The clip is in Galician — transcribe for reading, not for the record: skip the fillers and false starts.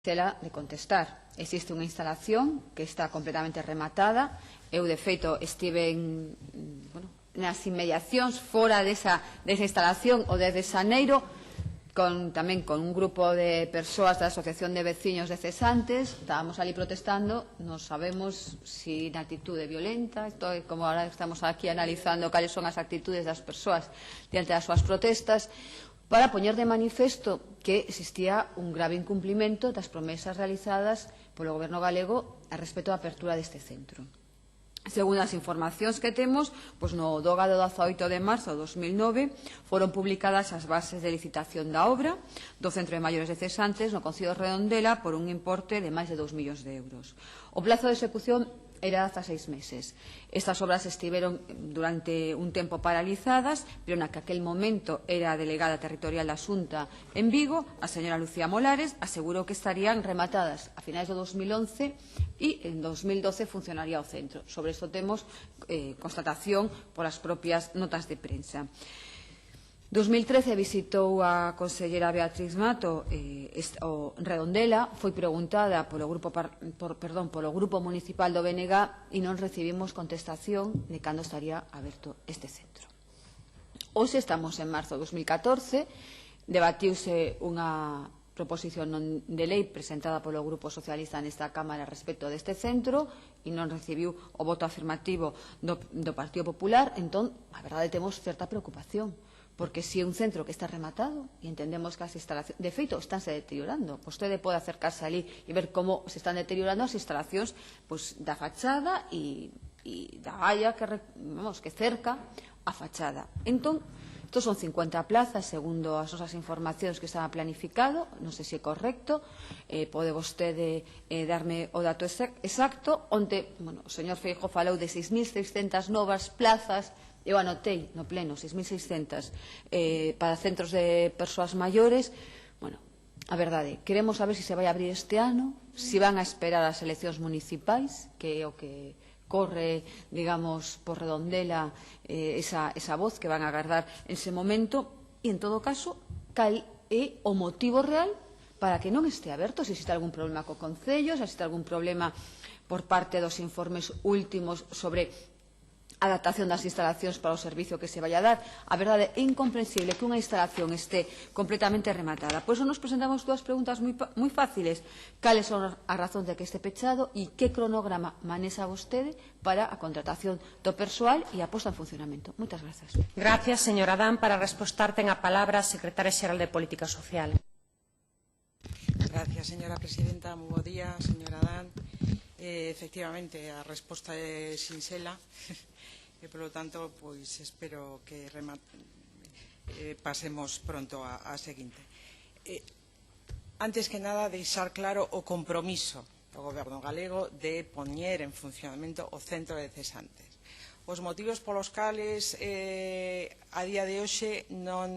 de contestar. Existe unha instalación que está completamente rematada. Eu, de feito, estive nas inmediacións fora desa instalación o desde xaneiro, tamén con un grupo de persoas da Asociación de Veciños de Cesantes. Estábamos ali protestando. Non sabemos se na actitude violenta, como ahora estamos aquí analizando cales son as actitudes das persoas diante das súas protestas, para poñer de manifesto que existía un grave incumplimento das promesas realizadas polo Goberno galego a respecto da apertura deste centro. Segundo as informacións que temos, no DOGA do 18 de marzo de 2009 foron publicadas as bases de licitación da obra do Centro de Maiores de Cesantes no Concello de Redondela por un importe de máis de 2 millóns de euros. O plazo de execución era hasta 6 meses. Estas obras estiveron durante un tempo paralizadas, pero na que aquel momento era a delegada territorial da Xunta en Vigo, a señora Lucía Molares, asegurou que estarían rematadas a finais de 2011 e en 2012 funcionaría o centro. Sobre isto temos constatación polas propias notas de prensa. 2013 visitou a consellera Beatriz Mato Redondela, foi preguntada polo Grupo Municipal do BNG e non recibimos contestación de cando estaría aberto este centro. Hoxe estamos en marzo de 2014, debatiuse unha proposición de lei presentada polo Grupo Socialista nesta Cámara respecto deste centro e non recibiu o voto afirmativo do Partido Popular. Entón, a verdade, temos certa preocupación, porque se é un centro que está rematado e entendemos que as instalacións, de feito, estánse deteriorando. Vostede pode acercarse ali e ver como se están deteriorando as instalacións da fachada e da valla que cerca a fachada. Entón, estos son 50 plazas, segundo as nosas informacións que estaba planificado. Non sei se é correcto, pode vostede darme o dato exacto, onde o señor Feijóo falou de 6.600 novas plazas. Eu anotei no pleno 6.600 para centros de persoas maiores. A verdade, queremos saber se vai abrir este ano, se van a esperar as eleccións municipais, que é o que corre, digamos, por Redondela, esa voz que van a agardar en ese momento, e, en todo caso, cal é o motivo real para que non este aberto, se existe algún problema co Concello, se existe algún problema por parte dos informes últimos sobre a adaptación das instalacións para o servicio que se vai a dar. A verdade, é incomprensible que unha instalación este completamente rematada. Por iso nos presentamos dúas preguntas moi fáciles. Cales son as razóns de que este pechado e que cronograma manexa vostede para a contratación do persoal e a posta en funcionamento? Moitas grazas. Gracias, señora Adán. Para respostar, ten a palabra a secretaria xeral de Política Social. Gracias, señora presidenta. Moi bo día, señora Adán. Efectivamente, a resposta é sinxela. E, polo tanto, espero que pasemos pronto á seguinte. Antes que nada, deixar claro o compromiso do Goberno galego de poñer en funcionamento o centro de Cesantes. Os motivos polos cales a día de hoxe non